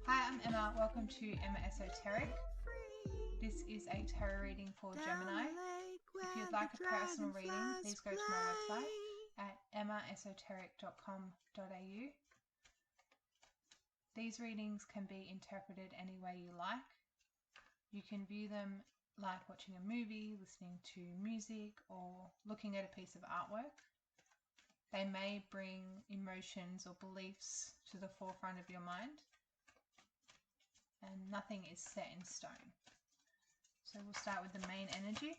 Hi, I'm Emma. Welcome to Emma Esoteric. This is a tarot reading for Gemini. If you'd like a personal reading, please go to my website at emmaesoteric.com.au. These readings can be interpreted any way you like. You can view them like watching a movie, listening to music, or looking at a piece of artwork. They may bring emotions or beliefs to the forefront of your mind, and nothing is set in stone. So we'll start with the main energy.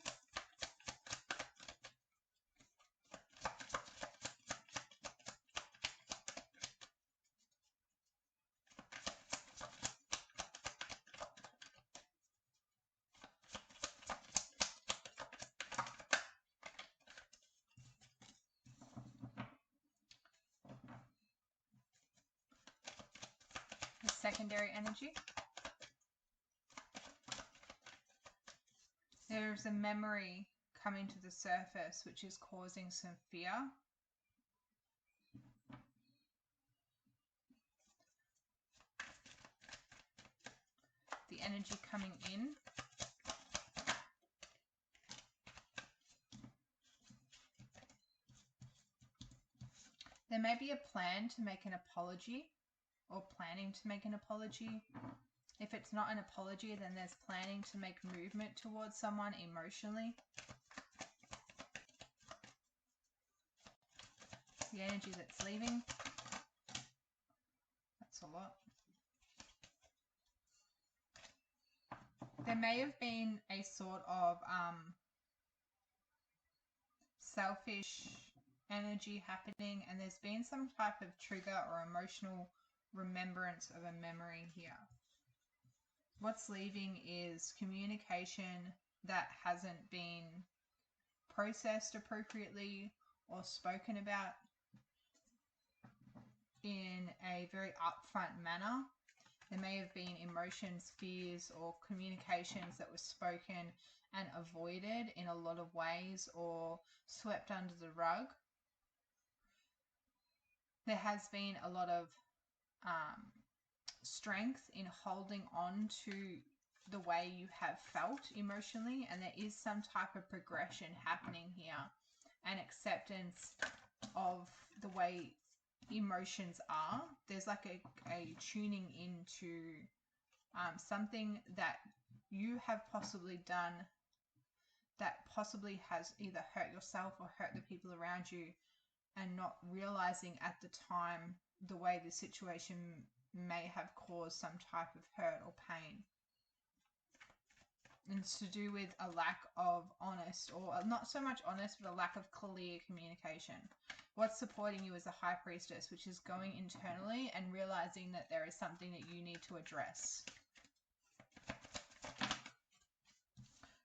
The secondary energy. There's a memory coming to the surface which is causing some fear. The energy coming in. There may be a plan to make an apology or planning to make an apology. If it's not an apology, then there's planning to make movement towards someone emotionally. The energy that's leaving. That's a lot. There may have been a sort of selfish energy happening, and there's been some type of trigger or emotional remembrance of a memory here. What's leaving is communication that hasn't been processed appropriately or spoken about in a very upfront manner. There may have been emotions, fears, or communications that were spoken and avoided in a lot of ways or swept under the rug. There has been a lot of strength in holding on to the way you have felt emotionally, and there is some type of progression happening here and acceptance of the way emotions are. There's like a tuning into something that you have possibly done that possibly has either hurt yourself or hurt the people around you, and not realizing at the time the way the situation may have caused some type of hurt or pain. And it's to do with a lack of honest, or not so much honest, but a lack of clear communication. What's supporting you is the High Priestess, which is going internally and realizing that there is something that you need to address.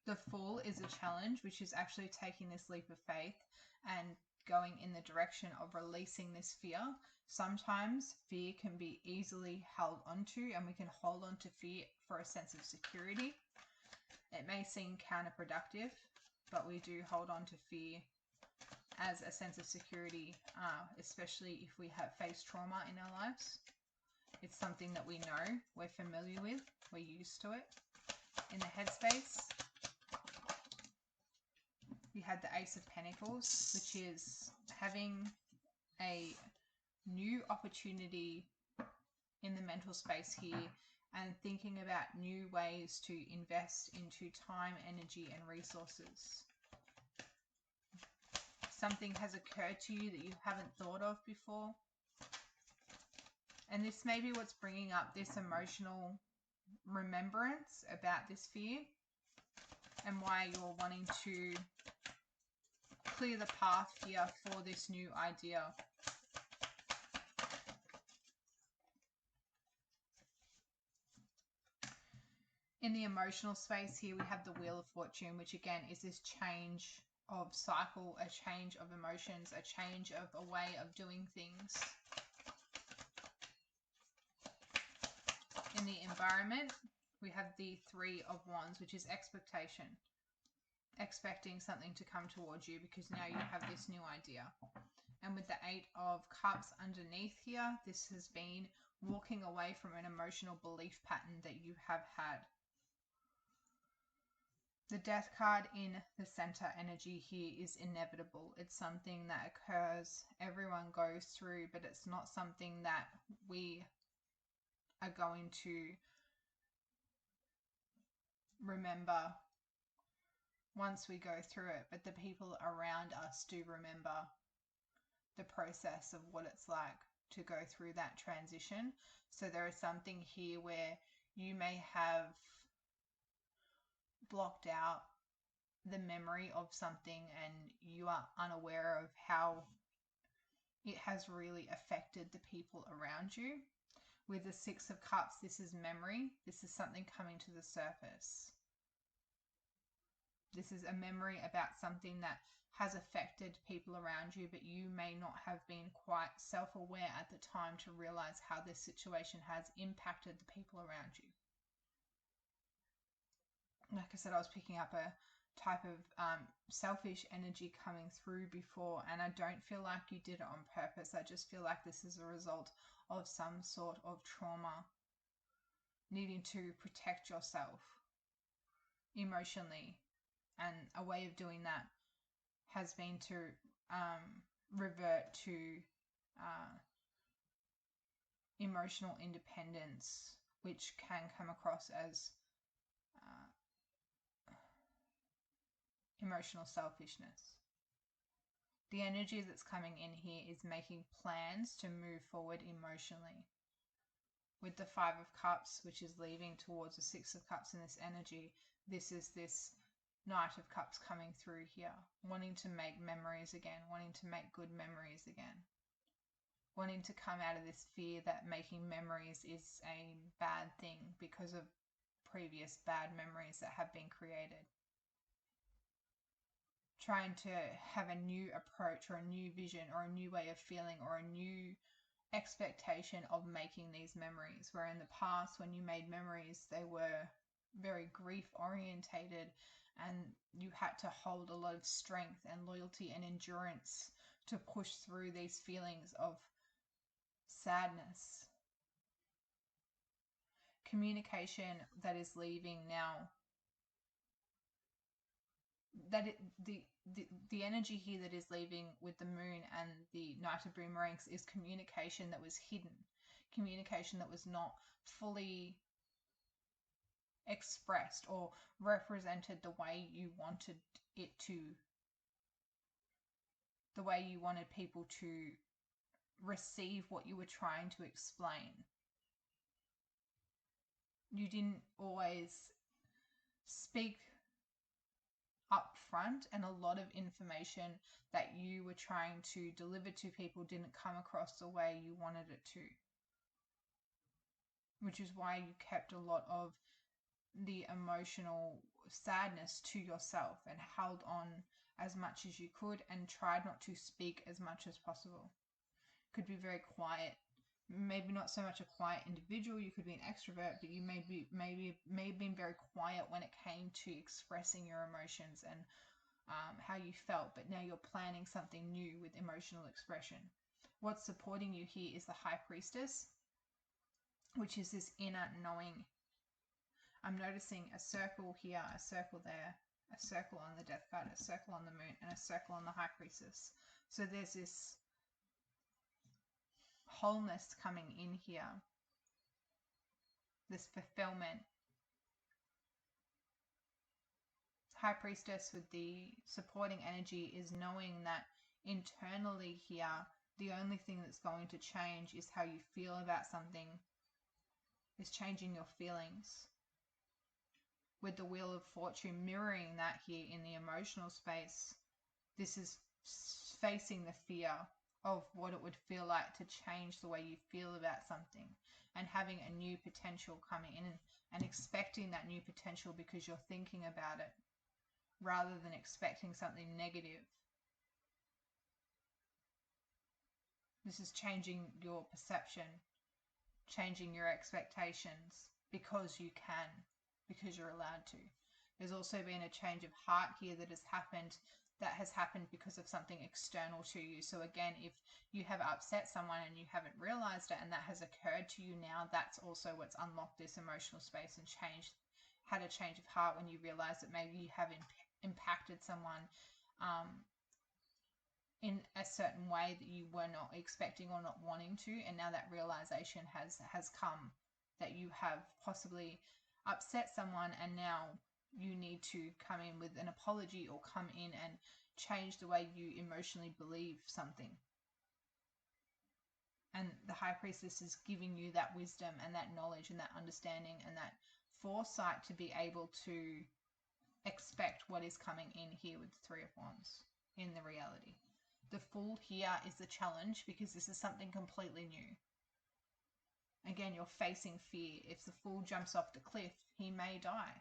The Fool is a challenge, which is actually taking this leap of faith and going in the direction of releasing this fear. Sometimes fear can be easily held onto, and we can hold on to fear for a sense of security. It may seem counterproductive, but we do hold on to fear as a sense of security, especially if we have faced trauma in our lives. It's something that we know, we're familiar with, we're used to it. In the headspace, we had the Ace of Pentacles, which is having a new opportunity in the mental space here and thinking about new ways to invest into time, energy, and resources. Something has occurred to you that you haven't thought of before. And this may be what's bringing up this emotional remembrance about this fear, and why you're wanting to clear the path here for this new idea. In the emotional space here, we have the Wheel of Fortune, which again is this change of cycle, a change of emotions, a change of a way of doing things. In the environment, we have the Three of Wands, which is expectation. Expecting something to come towards you because now you have this new idea. And with the Eight of Cups underneath here, this has been walking away from an emotional belief pattern that you have had. The Death card in the center energy here is inevitable. It's something that occurs, everyone goes through, but it's not something that we are going to remember once we go through it. But the people around us do remember the process of what it's like to go through that transition. So there is something here where you may have blocked out the memory of something and you are unaware of how it has really affected the people around you. With the Six of Cups, this is memory. This is something coming to the surface. This is a memory about something that has affected people around you, but you may not have been quite self-aware at the time to realize how this situation has impacted the people around you. Like I said, I was picking up a type of selfish energy coming through before, and I don't feel like you did it on purpose. I just feel like this is a result of some sort of trauma, needing to protect yourself emotionally, and a way of doing that has been to revert to emotional independence, which can come across as emotional selfishness. The energy that's coming in here is making plans to move forward emotionally. With the Five of Cups, which is leaving towards the Six of Cups in this energy, this is this Knight of Cups coming through here, wanting to make memories again, wanting to make good memories again, wanting to come out of this fear that making memories is a bad thing because of previous bad memories that have been created. Trying to have a new approach or a new vision or a new way of feeling or a new expectation of making these memories, where in the past when you made memories they were very grief orientated and you had to hold a lot of strength and loyalty and endurance to push through these feelings of sadness. Communication that is leaving now, that the energy here that is leaving with the Moon and the Knight of Boomerangs is communication that was hidden, communication that was not fully expressed or represented the way you wanted it to, the way you wanted people to receive what you were trying to explain. You didn't always speak up front, and a lot of information that you were trying to deliver to people didn't come across the way you wanted it to, which is why you kept a lot of the emotional sadness to yourself and held on as much as you could and tried not to speak as much as possible. Could be very quiet, maybe not so much a quiet individual. You could be an extrovert, but you may have been very quiet when it came to expressing your emotions and how you felt. But now you're planning something new with emotional expression. What's supporting you here is the High Priestess, which is this inner knowing. I'm noticing a circle here, a circle there, a circle on the Death card, a circle on the Moon, and a circle on the High Priestess. So there's this wholeness coming in here, this fulfillment. High Priestess with the supporting energy is knowing that internally here, the only thing that's going to change is how you feel about something, is changing your feelings. With the Wheel of Fortune mirroring that here in the emotional space, this is facing the fear of what it would feel like to change the way you feel about something and having a new potential coming in and expecting that new potential because you're thinking about it rather than expecting something negative. This is changing your perception, changing your expectations because you can, because you're allowed to. There's also been a change of heart here that has happened that has happened because of something external to you. So again, if you have upset someone and you haven't realized it and that has occurred to you now, that's also what's unlocked this emotional space and had a change of heart when you realize that maybe you have impacted someone in a certain way that you were not expecting or not wanting to, and now that realization has come that you have possibly upset someone, and now you need to come in with an apology or come in and change the way you emotionally believe something. And the High Priestess is giving you that wisdom and that knowledge and that understanding and that foresight to be able to expect what is coming in here with the Three of Wands in the reality. The Fool here is the challenge because this is something completely new. Again, you're facing fear. If the Fool jumps off the cliff, he may die.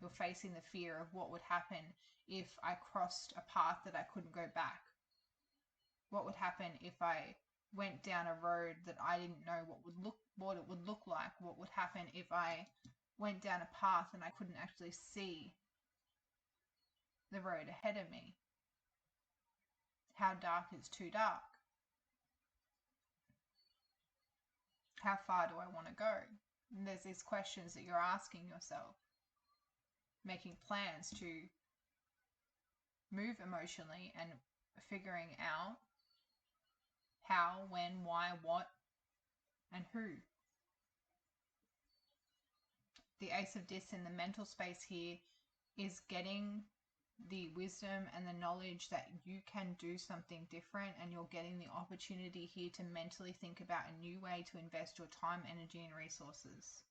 You're facing the fear of what would happen if I crossed a path that I couldn't go back. What would happen if I went down a road that I didn't know what it would look like? What would happen if I went down a path and I couldn't actually see the road ahead of me? How dark is too dark? How far do I want to go? And there's these questions that you're asking yourself, making plans to move emotionally and figuring out how, when, why, what, and who. The Ace of Discs in the mental space here is getting the wisdom and the knowledge that you can do something different, and you're getting the opportunity here to mentally think about a new way to invest your time, energy, and resources.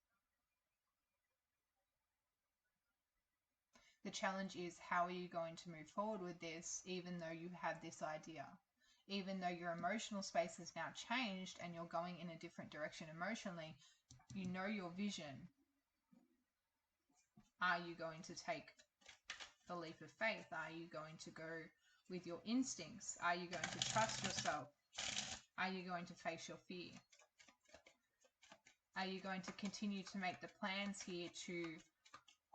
The challenge is, how are you going to move forward with this, even though you have this idea? Even though your emotional space has now changed and you're going in a different direction emotionally, you know your vision. Are you going to take the leap of faith? Are you going to go with your instincts? Are you going to trust yourself? Are you going to face your fear? Are you going to continue to make the plans here to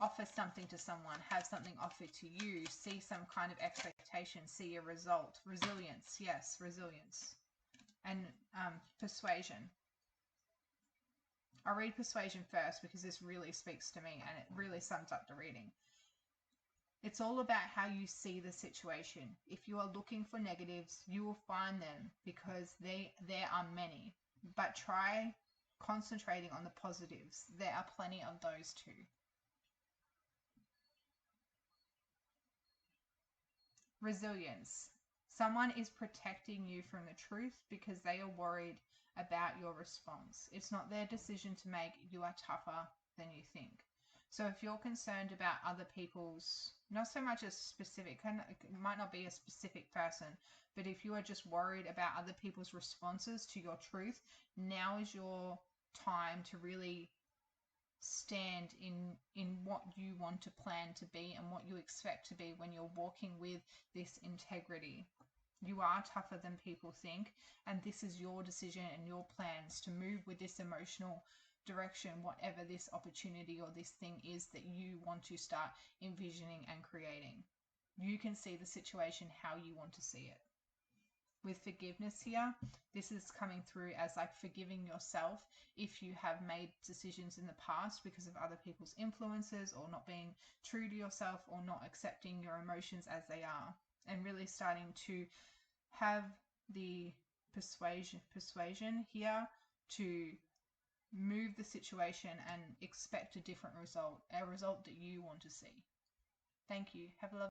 offer something to someone, have something offered to you, see some kind of expectation, see a result? Resilience, yes, resilience. And persuasion. I'll read persuasion first because this really speaks to me and it really sums up the reading. It's all about how you see the situation. If you are looking for negatives, you will find them because there are many. But try concentrating on the positives. There are plenty of those too. Resilience. Someone is protecting you from the truth because they are worried about your response. It's not their decision to make. You are tougher than you think. So if you're concerned about other people's, not so much a specific, it might not be a specific person, but if you are just worried about other people's responses to your truth, now is your time to really stand in what you want to plan to be and what you expect to be when you're walking with this integrity. You are tougher than people think, and this is your decision and your plans to move with this emotional direction, whatever this opportunity or this thing is that you want to start envisioning and creating. You can see the situation how you want to see it. With forgiveness here, this is coming through as like forgiving yourself if you have made decisions in the past because of other people's influences, or not being true to yourself, or not accepting your emotions as they are, and really starting to have the persuasion here to move the situation and expect a different result, a result that you want to see. Thank you. Have a lovely